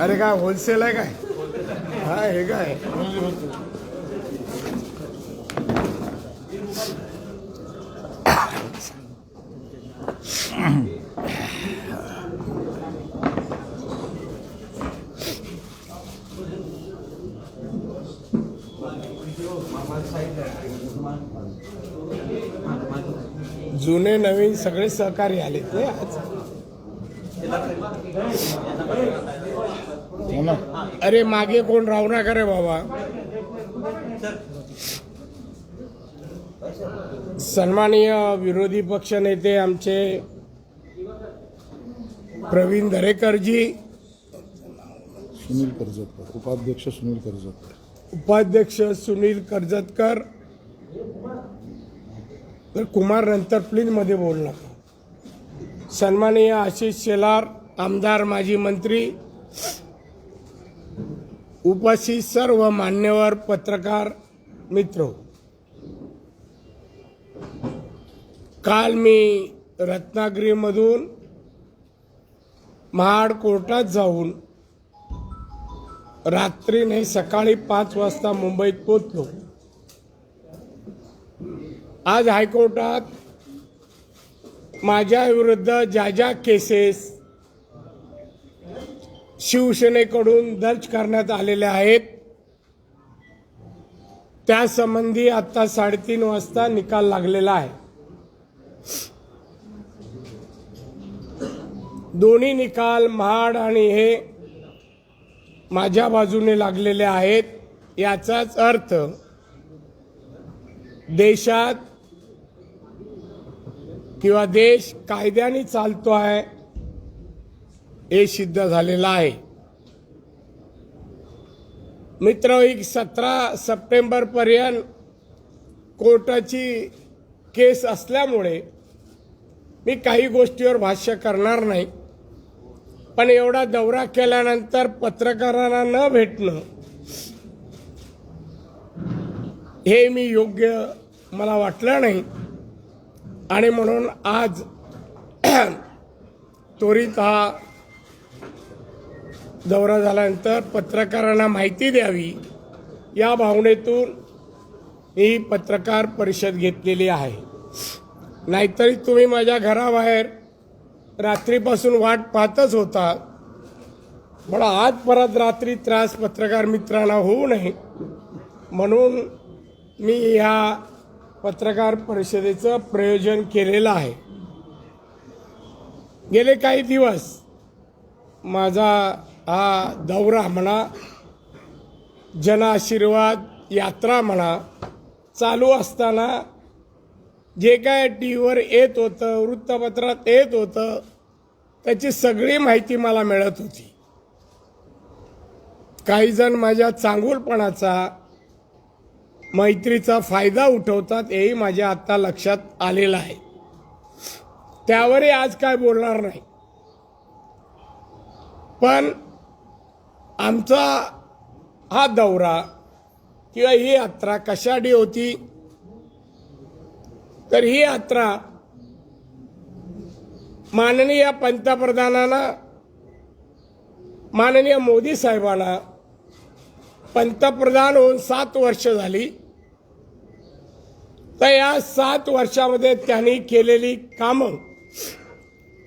अरे काय होलसेल आहे काय? हा हे काय जुने नवीन सगळे सहकारी आलेत नाही आज. अरे मागे कोण राहू नका रे बाबा. सन्माननीय विरोधी पक्ष नेते आमचे प्रवीण दरेकरजी, सुनील कर्जतकर, उपाध्यक्ष सुनील कर्जतकर, उपाध्यक्ष सुनील कर्जतकर, तर कुमार नंतर प्लीज मध्ये बोल नका. सन्माननीय आशिष शेलार, आमदार, माजी मंत्री, उपस्थित सर्व मान्यवर पत्रकार मित्र, काल मी रत्नागिरीमधून महाड कोर्टात जाऊन रात्री नाही सकाळी 5 वाजता मुंबईत पोहोचलो. आज हायकोर्टात माझ्या विरुद्ध ज्या केसेस शिवसेनेकडून दर्ज करण्यात आलेल्या आहेत त्यासंबंधी आता 3:30 वाजता निकाल लागलेला आहे. दोन्ही निकाल महाड आणि हे माझ्या बाजूने लागलेले आहेत. याचाच अर्थ देशात किंवा देश कायद्याने चालतो आहे हे सिद्ध झालेलं आहे. मित्र, 17 सप्टेंबर पर्यंत कोर्टाची केस असल्यामुळे मी काही गोष्टीवर भाष्य करणार नाही. पण एवढा दौरा केल्यानंतर पत्रकारांना न भेटणं हे मी योग्य मला वाटलं नाही आणि म्हणून आज त्वरित हा दौरा झाल्यानंतर पत्रकारांना माहिती द्यावी या भावनेतून ही पत्रकार परिषद घेतलेली आहे. नाहीतरी तुम्ही माझ्या घराबाहेर रात्रीपासून वाट पाहतच होता. पण आज परत रात्री त्रास पत्रकार मित्रांना होऊ नये म्हणून मी ह्या पत्रकार परिषदेचं प्रयोजन केलेलं आहे. गेले काही दिवस माझा हा दौरा म्हणा, जनआशीर्वाद यात्रा म्हणा चालू असताना जे काय टीव्हीवर येत होतं, वृत्तपत्रात येत होतं, त्याची सगळी माहिती मला मिळत होती. काही जण माझ्या चांगुलपणाचा, मैत्रीचा फायदा उठवतात हेही माझ्या आत्ता लक्षात आलेलं आहे. त्यावरही आज काय बोलणार नाही. पण आमचा हा दौरा किंवा ही यात्रा कशासाठी होती तर ही यात्रा माननीय पंतप्रधानांना, माननीय मोदी साहेबांना पंतप्रधान होऊन 7 वर्ष झाली. तर या 7 वर्षामध्ये त्यांनी केलेली कामं,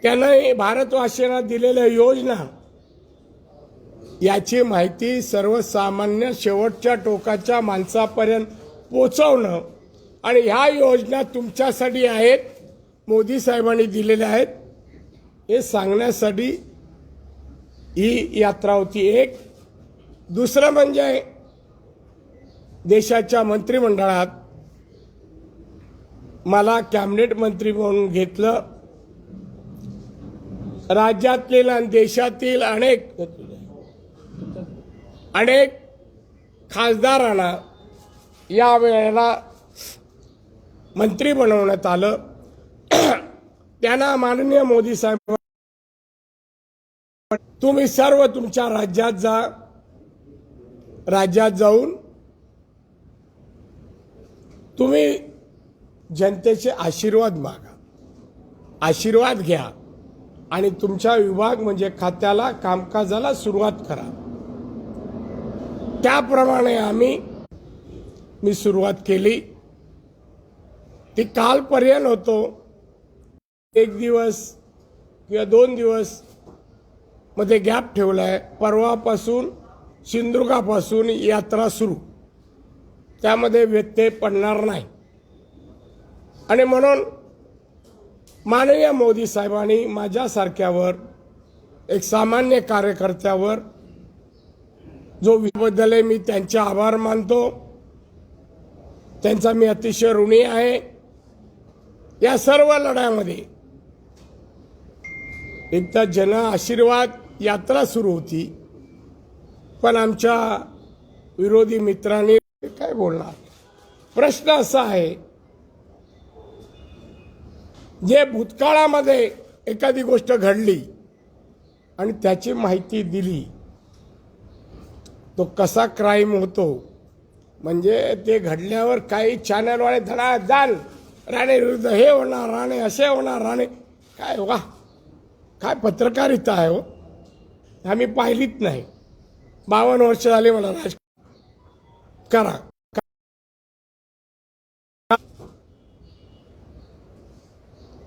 त्यांनी भारतवासियांना दिलेल्या योजना याची माहिती सर्वसामान्य शेवटच्या टोकाच्या माणसापर्यंत पोचवणं आणि ह्या योजना तुमच्यासाठी आहेत, मोदी साहेबांनी दिलेल्या आहेत हे सांगण्यासाठी ही यात्रा होती. एक दुसरं म्हणजे देशाच्या मंत्रिमंडळात मला कॅबिनेट मंत्री म्हणून घेतलं. राज्यातील आणि देशातील अनेक खासदारांना या वेळेला मंत्री बनवण्यात आलं. त्यांना माननीय मोदी साहेब, तुम्ही सर्व तुमच्या राज्यात जा, राज्यात जाऊन तुम्ही जनतेचे आशीर्वाद मागा, आशीर्वाद घ्या आणि तुमच्या विभाग म्हणजे खात्याला कामकाजाला सुरुवात करा. त्याप्रमाणे मी सुरुवात केली. ती कालपर्यंत होतो. एक दिवस किंवा 2 दिवस मध्ये गॅप ठेवलाय. परवापासून सिंधुदुर्गापासून यात्रा सुरू, त्यामध्ये व्यत्यय पडणार नाही. आणि म्हणून माननीय मोदी साहेबांनी माझ्यासारख्यावर, एक सामान्य कार्यकर्त्यावर जो बद्दल मी त्यांचे आभार मानतो. त्यांचा मी अतिशय ऋणी आहे. या सर्व लढ्यामध्ये एकदा जन आशीर्वाद यात्रा सुरू होती, पण आमच्या विरोधी मित्रांनी काय बोलणार. प्रश्न असा आहे, जे भूतकाळामध्ये एखादी गोष्ट घडली आणि त्याची माहिती दिली, तो कसा क्राईम होतो. म्हणजे ते घडल्यावर काही चॅनलवाले धडाधड राणे विरुद्ध हे होणार, राणे असे होणार, राणे काय वा, काय पत्रकारिता आहे हो. आम्ही पाहिलीच नाही. 52 वर्ष झाले मला राजकारण करा.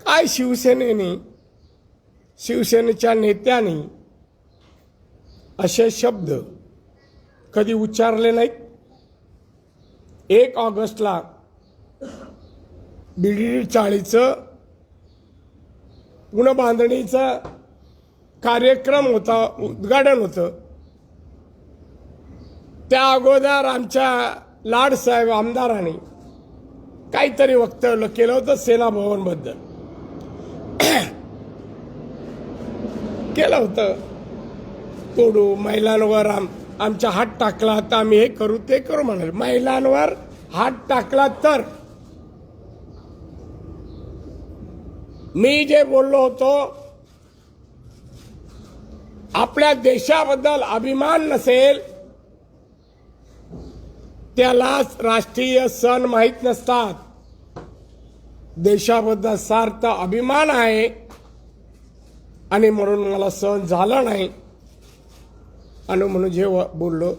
काय शिवसेनेच्या नेत्यांनी असे शब्द कधी उच्चारले नाहीत. 1 ऑगस्टला बीडीडी चाळीचं पुनर्बांधणीचा कार्यक्रम होता, उद्घाटन होतं. त्या अगोदर आमच्या लाडसाहेब आमदारांनी काहीतरी वक्तव्य केलं होतं सेना भवनबद्दल. केलं होतं तोडू, महिलांवर आमचा हात टाकला तर आम्ही हे करू ते करू म्हणाले. महिलांवर हात टाकला तर मी जे बोललो होतो, आपल्या देशाबद्दल अभिमान नसेल त्यालाच राष्ट्रीय सण माहीत नसतात. देशाबद्दल सार्थ अभिमान आहे आणि म्हणून मला सहन झालं नाही. आणि म्हणून जे बोललो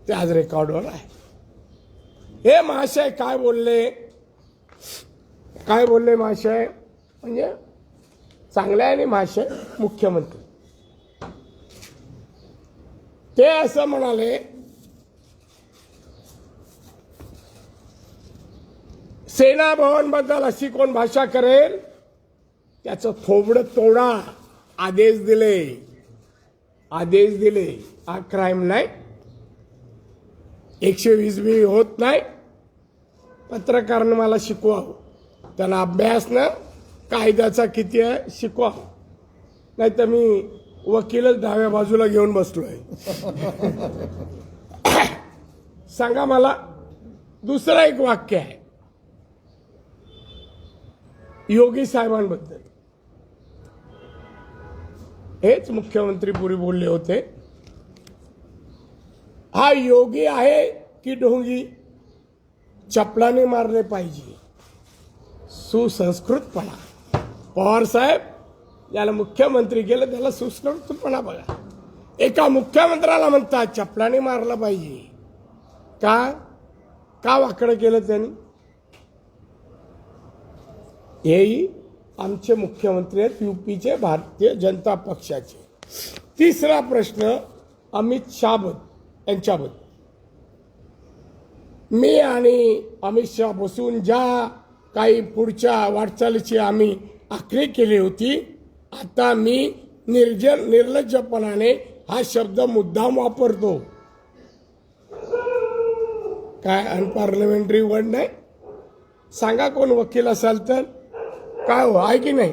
ते आज रेकॉर्डवर आहे. हे महाशय काय बोलले महाशय, म्हणजे चांगले आहे. आणि महाशय मुख्यमंत्री ते असं म्हणाले, सेना भवन बद्दल अशी कोण भाषा करेल त्याचं थोबडं तोडा. आदेश दिले. हा क्राईम नाही. 120 बी होत नाही. पत्रकारांना मला शिकवावं, त्यांना अभ्यास ना कायद्याचा किती आहे शिकवावं. नाही तर मी वकीलच डाव्या बाजूला घेऊन बसलोय. सांगा मला. दुसरं एक वाक्य आहे योगी साहेबांबद्दल. हेच मुख्यमंत्री पुरी बोलले होते, हा योगी आहे की ढोंगी, चपलाने मारले पाहिजे. सुसंस्कृतपणा. पवार साहेब याला मुख्यमंत्री केलं, त्याला सुसंस्कृतपणा बघा. एका मुख्यमंत्र्याला म्हणतात चपलाने मारलं पाहिजे. का वाकडं केलं त्यांनी. हेही आमचे मुख्यमंत्री आहेत यूपीचे, भारतीय जनता पक्षाचे. तिसरा प्रश्न अमित शाह यांच्याबद्दल. मी आणि अमित शाह बसून ज्या काही पुढच्या वाटचालीची आम्ही आखणी केली होती, आता मी निर्लज्जपणाने हा शब्द मुद्दाम वापरतो. काय अनपार्लमेंटरी वर्ड नाही. सांगा कोण वकील असाल तर. काय हो, आहे की नाही.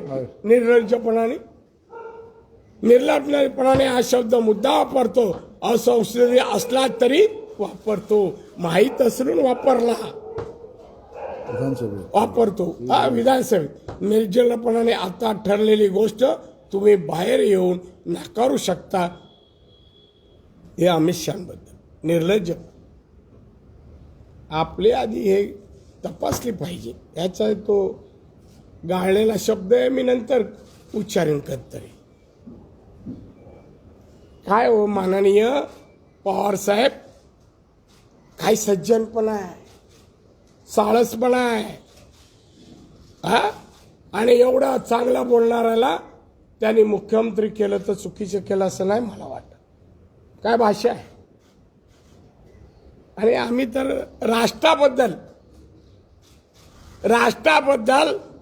निर्लज्जपणाने हा शब्द मुद्दा वापरतो. असंसदीय असला तरी वापरतो. माहीत असून वापरतो. हा विधानसभेत. निर्लज्जपणाने आता ठरलेली गोष्ट तुम्ही बाहेर येऊन नाकारू शकता. हे अमित शहाबद्दल निर्लज्ज. आपले आधी हे तपासले पाहिजे. याचा तो गाळलेला शब्द आहे. मी नंतर उच्चारण करतरी काय हो माननीय पवार साहेब, काय सज्जनपणा आहे, साळसपणा आहे हा. आणि एवढा चांगला बोलणाऱ्याला त्यांनी मुख्यमंत्री केलं तर चुकीचं केलं असं नाही मला वाटत. काय भाषा आहे. आणि आम्ही तर राष्ट्राबद्दल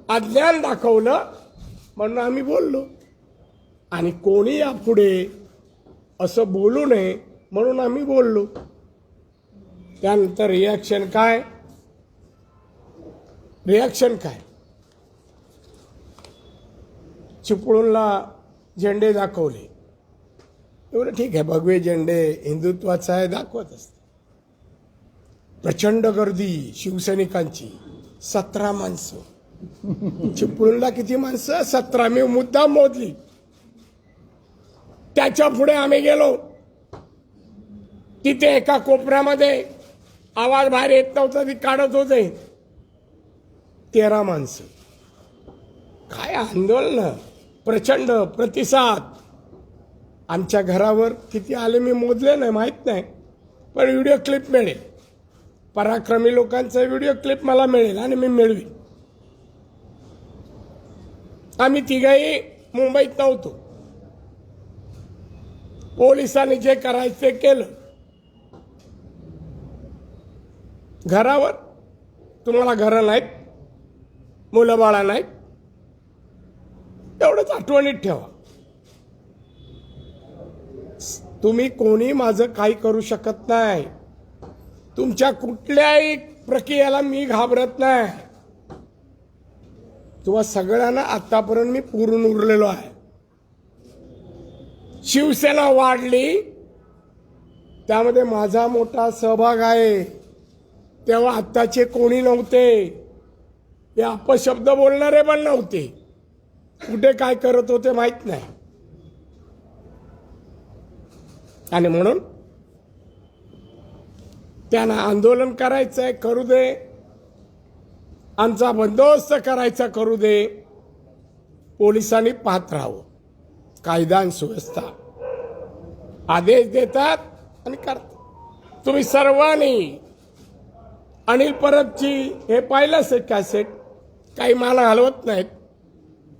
अज्ञान दाखवलं म्हणून आम्ही बोललो. आणि कोणी यापुढे असं बोलू नये म्हणून आम्ही बोललो. त्यानंतर रिॲक्शन काय, चिपळूणला झेंडे दाखवले. एवढं ठीक आहे, भगवे झेंडे हिंदुत्वाचा आहे दाखवत असते. प्रचंड गर्दी शिवसैनिकांची, 17 माणसं. चिपळूणला किती माणसं? 17. मी मुद्दाम मोजली. त्याच्या पुढे आम्ही गेलो, तिथे एका कोपऱ्यामध्ये आवाज बाहेर येत नव्हता, ती काढत होते. 13 माणसं. काय आंदोलन, प्रचंड प्रतिसाद. आमच्या घरावर किती आले मी मोजले नाही, माहित नाही, पण व्हिडिओ क्लिप मिळेल. पराक्रमी लोकांचा व्हिडिओ क्लिप मला मिळेल आणि मी मिळवीन. आम्ही तिघही मुंबईत नव्हतो. पोलिसांनी जे करायचं ते केलं. घरावर तुम्हाला घरं नाहीत, मुलं बाळा नाहीत, एवढंच आठवणीत ठेवा. तुम्ही कोणी माझं काही करू शकत नाही. तुमच्या कुठल्याही प्रक्रियेला मी घाबरत नाही. तुम्हा सगळ्यांना आतापर्यंत मी पुरून उरलेलो आहे. शिवसेना वाढली त्यामध्ये माझा मोठा सहभाग आहे. तेव्हा आत्ताचे कोणी नव्हते, हे अपशब्द बोलणारे पण नव्हते. कुठे काय करत होते माहित नाही. आणि म्हणून त्यांना आंदोलन करायचंय करू दे, आमचा बंदोबस्त करायचा करू दे. पोलिसांनी पाहत राहावं. कायदा आणि सुव्यवस्था आदेश देतात आणि करतात. तुम्ही सर्वांनी अनिल परबची हे पाहिलं असेल कॅसेट. काही मान हलवत नाहीत,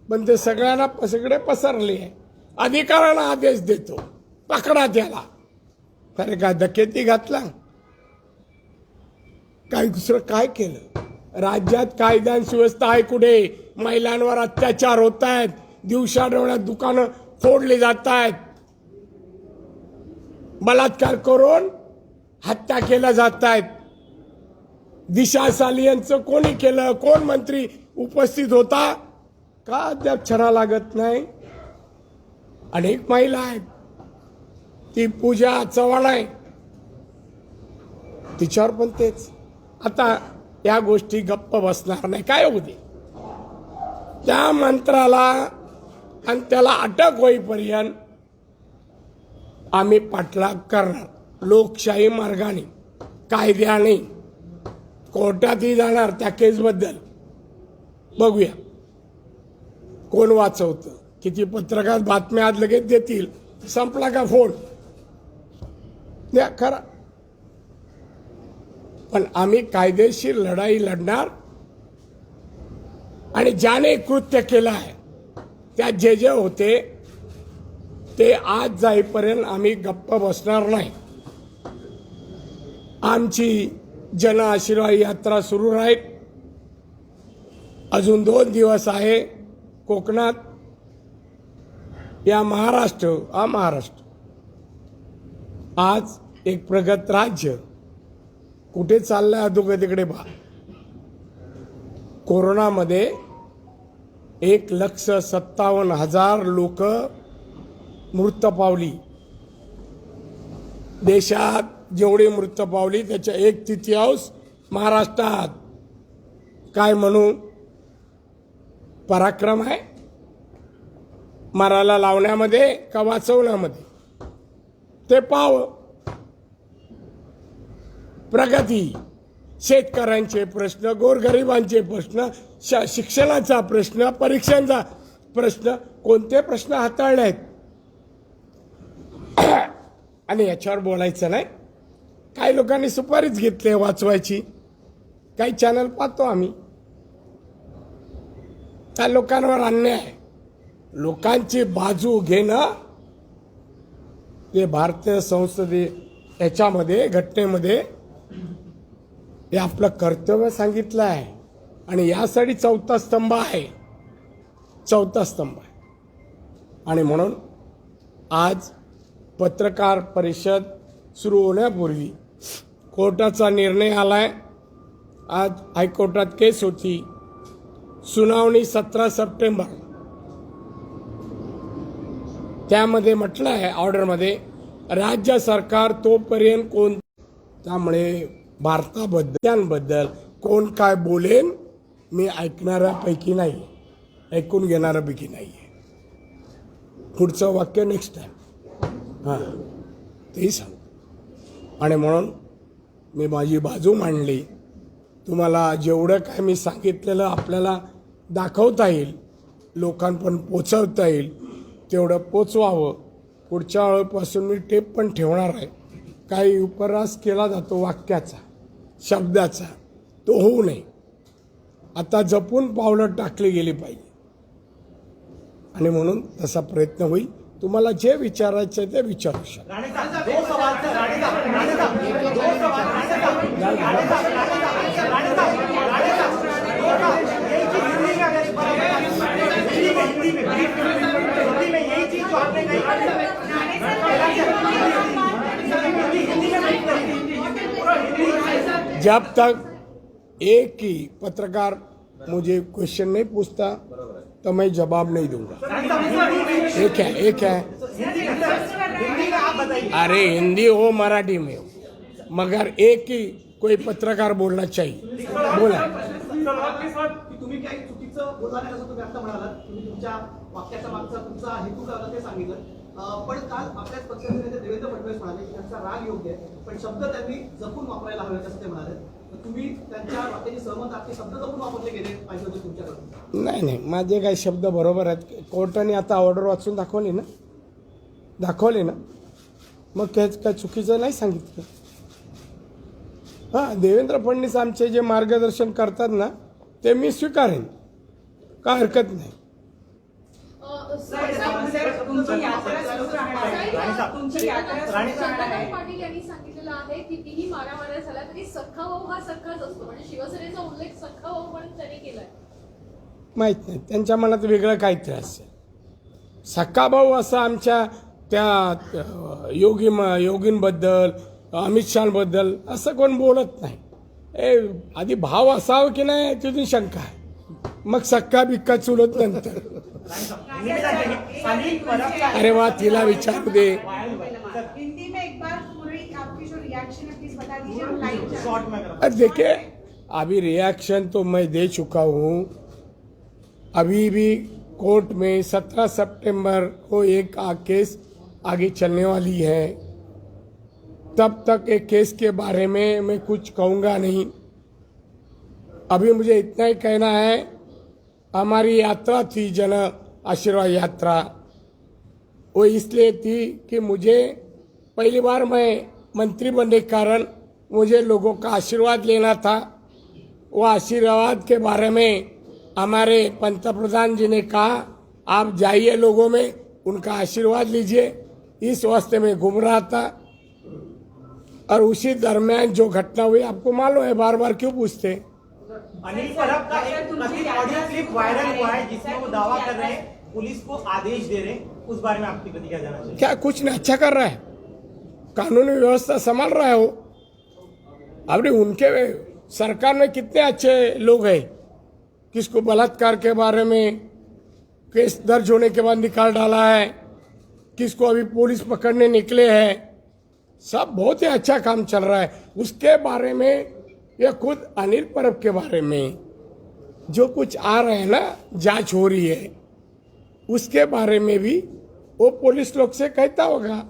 पण ते सगळ्यांना सगळे पसरले आहे. अधिकाऱ्यांना आदेश देतो, पकडा त्याला. अरे काय डकेती घातला, काय दुसरं काय केलं? राज्यात कायदा आणि सुव्यवस्था आहे कुठे? महिलांवर अत्याचार होत आहेत, दिवसाढवळ्यात दुकानं फोडली जात आहेत, बलात्कार करून हत्या केल्या जात आहेत. दिशा सालियनचं कोणी केलं? कोण मंत्री उपस्थित होता? का अद्याप छडा लागत नाही? अनेक महिला आहेत. ती पूजा चव्हाण आहे, तिच्यावर पण तेच. आता या गोष्टी गप्प बसणार नाही. काय होऊ दे, त्या मंत्राला आणि त्याला अटक होईपर्यंत आम्ही पाठलाग करणार. लोकशाही मार्गाने, कायद्याने, कोर्टातही जाणार त्या केसबद्दल. बघूया कोण वाचवतं. किती पत्रकार बातम्या आज लगेच देतील, संपला का फोन द्या खरा. पण आम्ही कायदेशीर लढाई लढणार. आणि ज्याने कृत्य केलं आहे त्यात जे जे होते ते आज जाईपर्यंत आम्ही गप्प बसणार नाही. आमची जन आशीर्वाद यात्रा सुरू राहील. अजून 2 दिवस आहे कोकणात. हा महाराष्ट्र आज एक प्रगत राज्य कुठे चाललंय अधोगतीकडे पहा. कोरोनामध्ये 1,57,000 लोक मृत पावली. देशात जेवढी मृत पावली त्याच्या 1/3 महाराष्ट्रात. काय म्हणू, पराक्रम आहे मराला लावण्यामध्ये का वाचवण्यामध्ये ते पाहावं. प्रगती, शेतकऱ्यांचे प्रश्न, गोरगरिबांचे प्रश्न, शिक्षणाचा प्रश्न, परीक्षांचा प्रश्न कोणते प्रश्न हाताळले आहेत आणि याच्यावर बोलायचं नाही. काही लोकांनी सुपारीच घेतली वाचवायची. काही चॅनल पाहतो आम्ही. त्या लोकांवर अन्याय, लोकांची बाजू घेणं ते भारतीय संसदे याच्यामध्ये घटनेमध्ये हे आपलं कर्तव्य सांगितलं आहे. आणि यासाठी चौथा स्तंभ आहे, चौथा स्तंभ आहे. आणि म्हणून आज पत्रकार परिषद सुरू होण्यापूर्वी कोर्टाचा निर्णय आलाय. आज हायकोर्टात केस होती, सुनावणी 17 सप्टेंबर. त्यामध्ये म्हटलं आहे ऑर्डरमध्ये, राज्य सरकार तोपर्यंत त्यामुळे भारताबद्दल कोण काय बोलेन मी ऐकणाऱ्यापैकी नाही, ऐकून घेणाऱ्यापैकी नाही. पुढचं वाक्य नेक्स्ट टाइम हां तेही सांग. आणि म्हणून मी माझी बाजू मांडली. तुम्हाला जेवढं काय मी सांगितलेलं आपल्याला दाखवता येईल, लोकांपर्यंत पोचवता येईल तेवढं पोचवावं. पुढच्या वेळेपासून मी टेप पण ठेवणार आहे. काही उपरास केला जातो वाक्याचा, शब्दाचा, तो होऊ नये. आता जपून पावलं टाकली गेली पाहिजे. आणि म्हणून तसा प्रयत्न होईल. तुम्हाला जे विचारायचं आहे ते विचारू शकता. जब तक एक ही पत्रकार मुझे क्वेश्चन नहीं पूछता तो मैं जवाब नहीं दूंगा. एक है अरे हिंदी हो मराठी में हो, मगर एक ही कोई पत्रकार बोलना चाहिए. बोला. तुम्ही काही चुकीचं बोलला नाही असं तुम्ही आता म्हणालात. तुम्ही तुमच्या वाक्याचा मागचा तुमचा हेतू काय होता ते सांगितलं. पण काल आपल्याच पक्षाचे नेते देवेंद्र फडणवीस म्हणाले की त्यांचा राग योग्य आहे, पण शब्द त्यांनी जपून वापरायला हवेत असं ते म्हणाले. तुम्ही त्यांच्या वाक्याची सहमत आहात की शब्द जपून वापरले गेले पाहिजे होते तुमच्याकडून? नाही, माझे काही शब्द बरोबर आहेत. कोर्टाने आता ऑर्डर वाचून दाखवली ना, मग काय चुकीचं नाही सांगितलं. हां, देवेंद्र फडणवीस आमचे जे मार्गदर्शन करतात ना ते मी स्वीकारेन, काय हरकत नाही. पाटील यांनी सांगितलेलं आहे की कितीही मारामाऱ्या झाल्या तरी सख्खा भाऊ हा सख्खाच असतो. म्हणजे शिवसेनेचा उल्लेख सख्खा भाऊ म्हणून त्यांनी केलाय. माहित नाही, त्यांच्या मनात वेगळं काहीतरी असेल. सख्खा भाऊ असं आमच्या त्या योगींबद्दल, अमित शहाबद्दल असं कोण बोलत नाही. आधी भाव असावं की नाही तिथून शंका आहे, मग सक्का बिक्का चुलत नंतर. अरे वा, तिला विचारू दे. हिंदी में एक बार पूरी आपकी जो रिएक्शन है प्लीज बता दीजिए, हम लाइव देखिए, अभी रिएक्शन तो मैं दे चुका हूँ. अभी भी कोर्ट में 17 सितंबर को एक केस आगे चलने वाली है. तब तक एक केस के बारे में मैं कुछ कहूँगा नहीं. अभी मुझे इतना ही कहना है, हमारी यात्रा थी जन आशीर्वाद यात्रा, वो इसलिए थी कि मुझे पहली बार मैं मंत्री बनने के कारण मुझे लोगों का आशीर्वाद लेना था. वो आशीर्वाद के बारे में हमारे पंतप्रधान जी ने कहा आप जाइए लोगों में उनका आशीर्वाद लीजिए. इस वास्ते में घूम रहा था और उसी दरमियान जो घटना हुई आपको मालूम है, बार बार क्यों पूछते. अनिल परब का एक कथित ऑडियो क्लिप वायरल हुआ है जिसमें वो दावा कर रहे हैं पुलिस को आदेश दे रहे हैं. उस बारे में आपकी प्रतिक्रिया जानना चाहिए. क्या कुछ नहीं, अच्छा कर रहा है, कानूनी व्यवस्था संभाल रहा है वो. अभी उनके सरकार में कितने अच्छे लोग हैं. किसको बलात्कार के बारे में केस दर्ज होने के बाद निकाल डाला है, किसको अभी पुलिस पकड़ने निकले हैं. सब बहुत ही अच्छा काम चल रहा है. उसके बारे में या खुद अनिल परब के बारे में जो कुछ आ रहे हैं ना, जांच हो रही है, उसके बारे में भी वो पुलिस लोग से कहता होगा.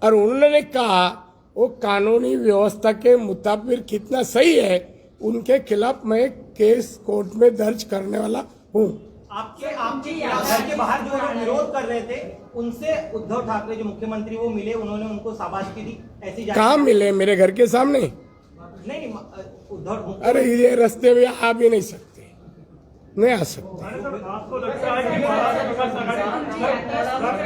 और उन्होंने कहा वो कानूनी व्यवस्था के मुताबिक कितना सही है, उनके खिलाफ मैं केस कोर्ट में दर्ज करने वाला हूँ. आपके घर के बाहर जो लोग विरोध कर रहे थे उनसे उद्धव ठाकरे जो मुख्यमंत्री वो मिले, उन्होंने उनको शाबाशी दी, ऐसी कहाँ मिले? मेरे घर के सामने? नहीं, उद्धव अरे ये रास्ते में आ भी नहीं सकते, नहीं आ सकते। आपको लगता है कि महाराष्ट्र विकास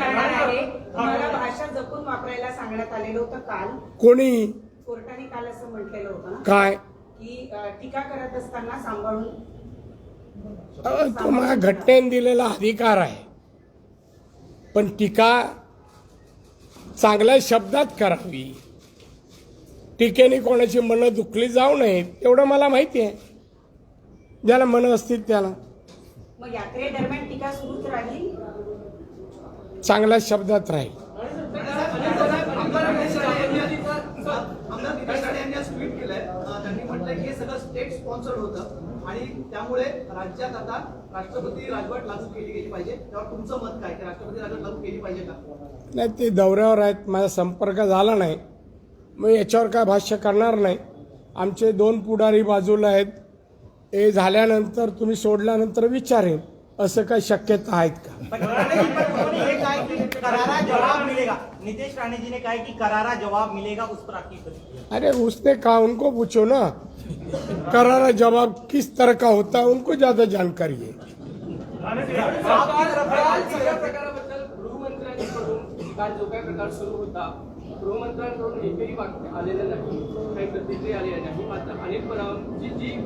आघाडी मला भाषा जपून वापरायला सांगण्यात आलेलं होतं काल. कोणी? कोर्टाने काल असं म्हटलेलं होतं ना काय? की टीका करत असताना सांभाळून. तो माझ्या घटनेने दिलेला अधिकार आहे, पण टीका चांगल्या शब्दात करावी, टीकेने कोणाची मनं दुखली जाऊ नयेत एवढं मला माहिती आहे. ज्याला मनं असतील त्याला मग यात्रेदरम्यान टीका सुरूच राहील. चांगल्या शब्दात राहील. आमदार निलेश राणे यांनी आज ट्विट केलंय. त्यांनी म्हटलंय की हे सगळं स्टेट स्पॉन्सर्ड होतं आणि त्यामुळे राज्यात आता राष्ट्रपती राजवट लागू केली गेली पाहिजे. त्यावर तुमचं मत काय, की राष्ट्रपती राजवट लागू केली पाहिजे का? नाही, ते दौऱ्यावर आहेत, माझा संपर्क झाला नाही, मग याच्यावर काय भाष्य करणार नाही. आमचे 2 पुढारी बाजूला आहेत, हे झाल्यानंतर तुम्ही सोडल्यानंतर विचारेन. असं काही शक्यता आहेत का? करारा जवाब मिलेगा. नीतीश राणे जी ने कहा कि करारा जवाब मिलेगा, उस पर आपकी प्रतिक्रिया? अरे उसने कहा, उनको पूछो ना, करारा जवाब किस तरह का होता है, उनको ज्यादा जानकारी है. सगळ्या प्रकाराबद्दल गृहमंत्र्यांकडून काल जो काही प्रकार सुरू होता, गृहमंत्र्यांकडून एकही वाक्य आलेलं नाही, काही प्रतिक्रिया आलेल्या नाही. मात्र अनिल परबची जी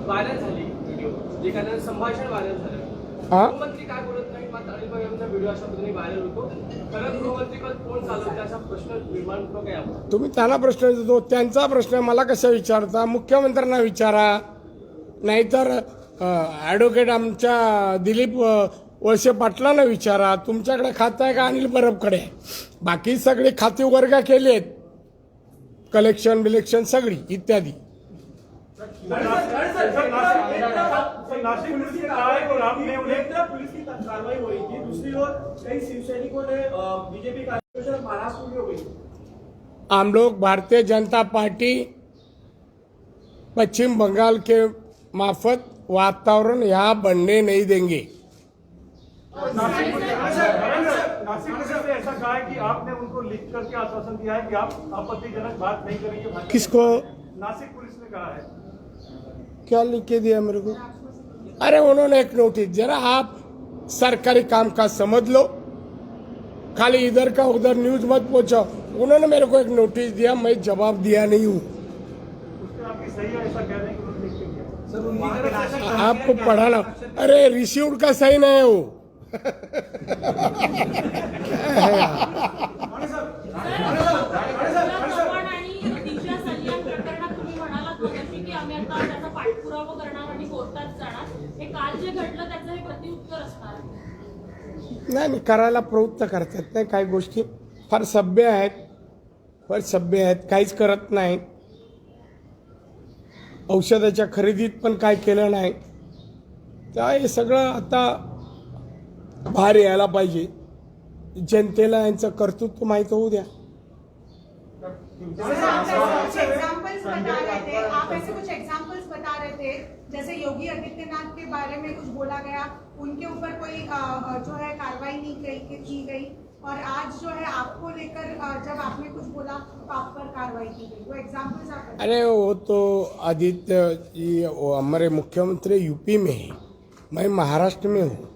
व्हायरल झाली व्हिडिओ, जे काही संभाषण व्हायरल झालं, गृहमंत्री काय बोलत नाही, मात्र अनिल परबचा व्हिडिओ अशा पद्धतीने व्हायरल होतो. खरं गृहमंत्री पद कोण चालवते असा प्रश्न निर्माण होतो काय? तुम्ही त्यांना प्रश्न विचारतो, त्यांचा प्रश्न मला कशा विचारता? मुख्यमंत्र्यांना विचारा, नाहीतर ॲडव्होकेट आमच्या दिलीप वळसे पाटलांना विचारा. तुमच्याकडे खातं आहे का अनिल परबकडे आहे? बाकी सगळे खाते वर्ग केले आहेत, कलेक्शन बिलेक्शन सगळी इत्यादी. नासिक पुलिस ने कहा है कि आपने उन्हें पुलिस की कार्रवाई हो रही थी, दूसरी ओर कई शिवसैनिकों ने बीजेपी का महाराष्ट्र में हो गई. हम लोग भारतीय जनता पार्टी पश्चिम बंगाल के मार्फत वातावरण यहाँ बनने नहीं देंगे. नासिक पुलिस ने ऐसा कहा है कि आपने उनको लिख करके आश्वासन दिया है कि आप आपत्तिजनक बात नहीं करेंगे. किसको? नासिक पुलिस ने कहा है. क्या लिख के दिया मेरे को? अरे उन्होंने एक नोटिस, जरा आप सरकारी काम का समझ लो, खाली इधर का उधर न्यूज मत पहुंचाओ. उन्होंने मेरे को एक नोटिस दिया, मैं जवाब दिया नहीं हूँ. उसमें आपकी सही है ऐसा कह रहे हैं कि उन्होंने लिख के दिया. आपको पढ़ाना, अरे रिसीव्ड का सही नहीं है वो. चव्हाण आणि दिशा सलियान प्रकरणात तुम्ही म्हणालात मगाशी की आम्ही आता त्याचा पाठपुरावा करणार आणि कोर्टात जाणार. हे काल जे घडलं त्याचं हे प्रतिउत्तर असणार आहे. नाही, करायला प्रवृत्त करतात नाही. काही गोष्टी फार सभ्य आहेत, काहीच करत नाहीत. औषधाच्या खरेदीत पण काय केलं नाही. त्या हे सगळं आता बाहेर यायला पाहिजे. जनतेला यांचं कर्तृत्व माहीत होऊ द्या. आप ऐसे कुछ एग्जाम्पल्स बता रहे थे, जैसे योगी आदित्यनाथ के बारे में कुछ बोला गया, उनके ऊपर कोई जो है कार्रवाई नहीं की गई, और आज जो है आपको लेकर जब आपने कुछ बोला तो आप पर कार्रवाई की गई. वो एग्जाम्पल्स आप? अरे वो तो आदित्य जी वो हमारे मुख्यमंत्री यूपी में है, मैं महाराष्ट्र में हूँ.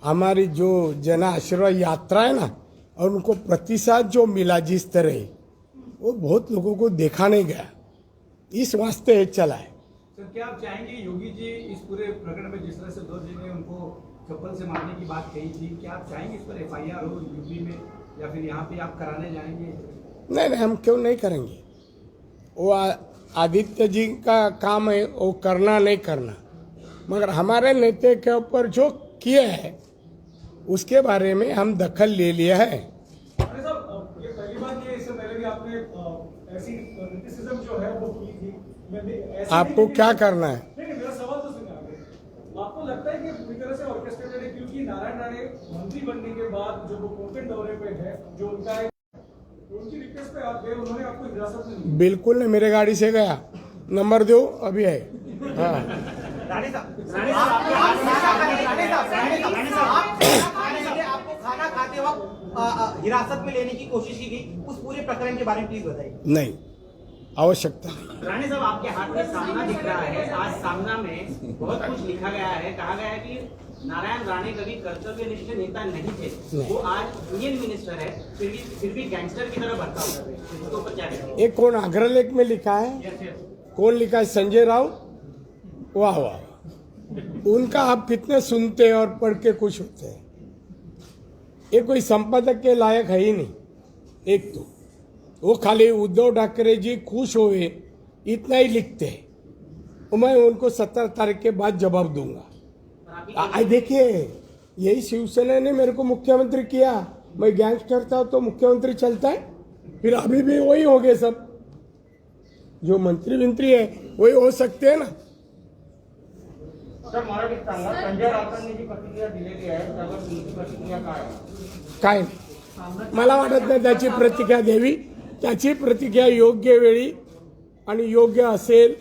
हमारी जो जन आशीर्वाद यात्रा है ना, और उनको प्रतिसाद जो मिला जिस तरह, वो बहुत लोगों को देखा नहीं गया, इस वास्ते ये चला है. सर, क्या आप चाहेंगे योगी जी इस पूरे प्रकरण में जिस तरह से उद्धव जी ने उनको चप्पल से मारने की बात कही थी, क्या आप चाहेंगे इस पर FIR हो यूपी में, या फिर यहाँ पे आप कराने जाएंगे? नहीं, हम क्यों नहीं करेंगे. वो आदित्य जी का काम है, वो करना नहीं करना, मगर हमारे नेता के ऊपर जो किया है उसके बारे में हम दखल ले लिया है. अरे साहब, ये पहली बात, ये इससे पहले भी आपने ऐसी क्रिटिसिज्म जो है वो की थी. आपको क्या करना है? नहीं, मेरा सवाल तो सुनिए आगे. आपको लगता है कि पूरी तरह से ऑर्केस्ट्रेटेड है? क्योंकि नारायण राणे मंत्री बनने के बाद जो वो कोंकण दौरे पे है, जो उनका उनकी रिक्वेस्ट पे आप गए, उन्होंने आपको हिरासत में लिया? बिल्कुल नहीं, मेरे गाड़ी से गया. नंबर दो, अभी है. हाँ. राणे साहब, आपके हाथ में राणे साहब, आप खाना खाने के लिए आपको खाना खाते वक्त हिरासत में लेने की कोशिश की गई, उस पूरे प्रकरण के बारे में प्लीज बताइए। नहीं, आवश्यकता नहीं। राणे साहब, आपके हाथ में सामना दिख रहा है। आज सामना में बहुत कुछ लिखा गया है। कहा गया है कि नारायण राणे कभी कर्तव्यनिष्ठ नेता नहीं थे, वो आज यूनियन मिनिस्टर है, फिर भी गैंगस्टर की तरह बर्ताव कर रहे हैं। उसके ऊपर क्या कहेंगे? ये कौन अग्रलेख में लिखा है? कौन लिखा है? संजय राव। वाह वाह, उनका आप कितने सुनते हैं और पढ़ के खुश होते हैं। ये कोई संपादक के लायक है ही नहीं। एक तो वो खाली उद्धव ठाकरे जी खुश हुए इतना ही लिखते हैं। मैं उनको 17 तारीख के बाद जवाब दूंगा। देखिए, यही शिवसेना ने मेरे को मुख्यमंत्री किया। मैं गैंगस्टर था तो मुख्यमंत्री चलता है, फिर अभी भी वही हो गए। सब जो मंत्री है वही हो सकते हैं ना। सर, मराठीत सांगा, संजय राऊतांनी जी प्रतिक्रिया दिलेली आहे त्यावर तुमची प्रतिक्रिया काय आहे? काय नाही, मला वाटत नाही त्याची प्रतिक्रिया द्यावी. त्याची प्रतिक्रिया योग्य वेळी आणि योग्य असेल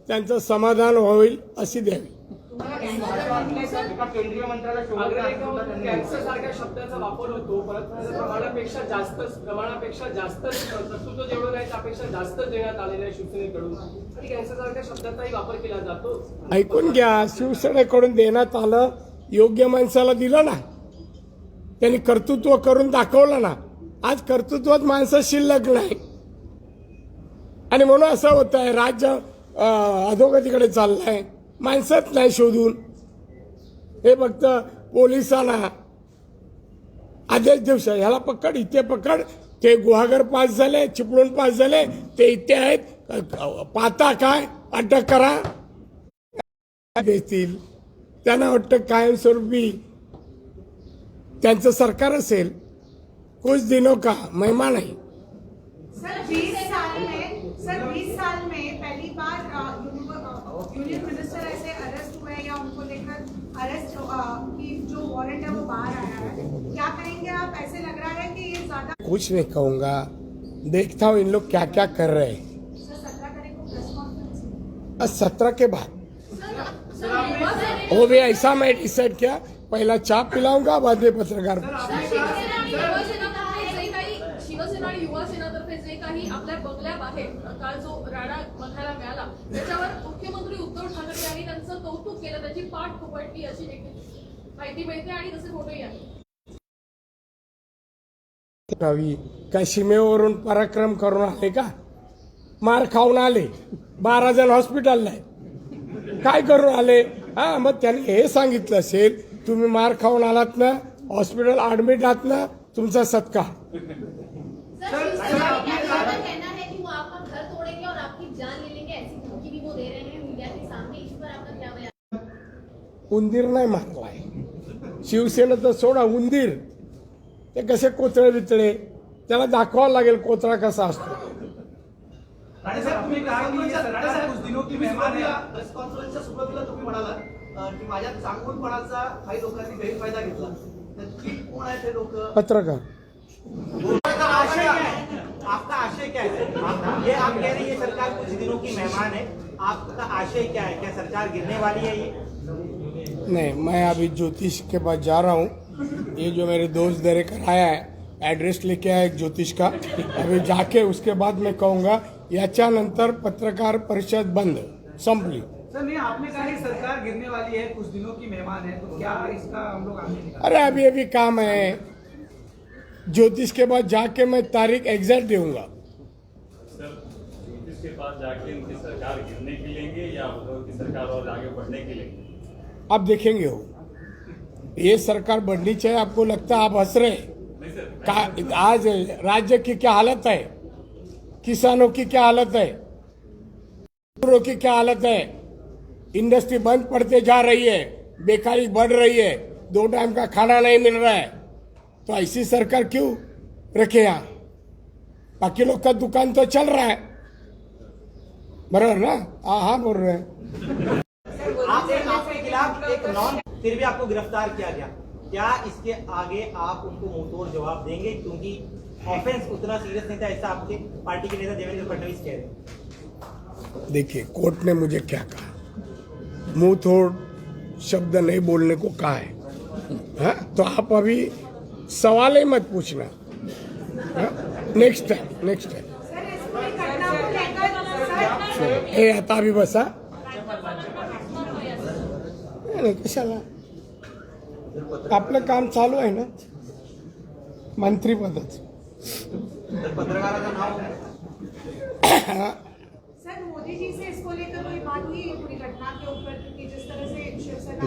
त्यांचं समाधान होईल अशी द्यावी. एका केंद्रीय मंत्र्याला कॅन्सर सारख्या शब्दाचा वापर होतो, परत प्रमाणापेक्षा जास्त कर्तृत्व जेवढं नाही त्यापेक्षा जास्त देण्यात आलेलं आहे शिवसेनेकडून, आणि कॅन्सर सारख्या शब्दाचाही वापर केला जातो. ऐकून घ्या, शिवसेनेकडून देण्यात आलं, योग्य माणसाला दिलं ना, त्यांनी कर्तृत्व करून दाखवलं ना. आज कर्तृत्वात माणसं शिल्लक नाही आणि म्हणून असं होत आहे, राज्य अधोगतीकडे चाललंय. माणसंच नाही शोधून. हे फक्त पोलिसांना आदेश देऊ शकतात, ह्याला पकड, इथे पकड, ते गुहागर पास झाले, चिपळूण पास झाले, ते इथे आहेत, पाहता काय, अटक करा देतील. त्यांना वाटतं कायमस्वरूपी त्यांचं सरकार असेल. कुछ दिनों का मेहमान है. सर 20 साल में पहली बार यूनियन मिनिस्टर ऐसे अरेस्ट हुए या उनको लेकर अरेस्ट की जो वारंट है वो बाहर आया है. क्या कहेंगे आप? ऐसे लग रहा है कि ये ज्यादा कुछ नहीं कहूंगा, देखता हूँ इन लोग क्या क्या कर रहे हैं. सर 17 तारीख को प्रेस कॉन्फ्रेंस 17 के बाद वो भी ऐसा मैं डिसाइड किया, पहला चाप पिलाऊंगा, बाद में पत्रकार. शिवसेना आणि युवा सेनातर्फे जे काही आपल्या बंगल्याबाहेर काल जो राडा बघायला मिळाला, त्याच्यावर मुख्यमंत्री उद्धव ठाकरे यांनी त्यांचं कौतुक केलं, त्याची पाठ थोपटली अशी देखील माहिती मिळते आणि तसे फोटोही आहेत. काय सीमेवरून पराक्रम करून आले का? मार खाऊन आले, 12 जण हॉस्पिटलला आहे. काय करून आले? हा, मग त्यांनी हे सांगितलं असेल, तुम्ही मार खाऊन आलात ना, हॉस्पिटल ऍडमिट आहात ना, तुमचा सत्कार. कहना है कि वो आपका घर तोड़ेंगे और आपकी जान ले लेंगे, ऐसी धमकी भी वो दे रहे हैं मीडिया के सामने. इस पर आपका क्या बयान? उंदीर नाही मारलाय शिवसेनेचं, सोडा उंदीर. ते कसे कोतळे बितळे, त्याला दाखवावं लागेल कोतळा कसा असतो. राणे साहब, तुम्ही कहा कि ये सरकार कुछ दिनों की मेहमान है. प्रेस कॉन्फरन्सच्या सुरुवातीला तुम्ही म्हणालात की माझ्या चांगुलपणाचा काही लोकांनी गैरफायदा घेतला. नक्की कोण आहेत ते लोक? पत्रकार. आपका आशय क्या है? आपका आशय क्या है? ये आप कह रही है सरकार कुछ दिनों की मेहमान है, आपका आशय क्या है? क्या सरकार गिरने वाली है ये? नहीं, मैं अभी ज्योतिष के पास जा रहा हूँ. ये जो मेरे दोस्त दे कर आया है, एड्रेस लेके आया एक ज्योतिष का. अभी जाके उसके बाद मैं कहूँगा. याच्यानंतर पत्रकार परिषद बंद, संपली. सर, नहीं, आपने कहा कि सरकार गिरने वाली है, कुछ दिनों की मेहमान है, तो क्या इसका हम लोग आगे निकालें? अरे अभी काम है. ज्योतिष के बाद जाके मैं तारीख एग्जैक्ट दूंगा. सर, ज्योतिष के पास जाके उनकी सरकार गिरने के लेंगे या उनकी सरकार और आगे बढ़ने के लेंगे? आप देखेंगे हो, ये सरकार बढ़नी चाहिए. आपको लगता है आप हंस रहे हैं? आज राज्य की क्या हालत है, किसानों की क्या हालत है, मजदूरों की क्या हालत है. इंडस्ट्री बंद पड़ते जा रही है, बेकारी बढ़ रही है, 2 टाइम का खाना नहीं मिल रहा है. तो ऐसी सरकार क्यों रखे यहाँ? बाकी लोग का दुकान तो चल रहा है, बराबर ना? हाँ बोल रहे हैं. आपके खिलाफ एक नॉन, फिर भी आपको गिरफ्तार किया गया. क्या इसके आगे आप उनको मुंहतोड़ जवाब देंगे? क्योंकि ऑफेंस उतना सीरियस नहीं था, ऐसा आपके पार्टी के नेता देवेंद्र फडणवीस कह रहे हैं. देखिए, कोर्ट ने मुझे क्या कहा, मुंह तोड़ शब्द नहीं बोलने को कहा है। हाँ, तो आप अभी सवाल ही मत पूछना। नेक्स्ट टाइम सर इस पूरी घटना को लेकर सर हे आता अभी बसा राज्यपालांना भेटणार होय असं. नाही, कशाला आपलं काम चालू आहे ना मंत्रीपदाचं। तर पत्रकाराचं नाव सर मोदी जी से इसको लेकर कोई बात हुई है पूरी घटना के ऊपर कि जिस तरह से शिवसेना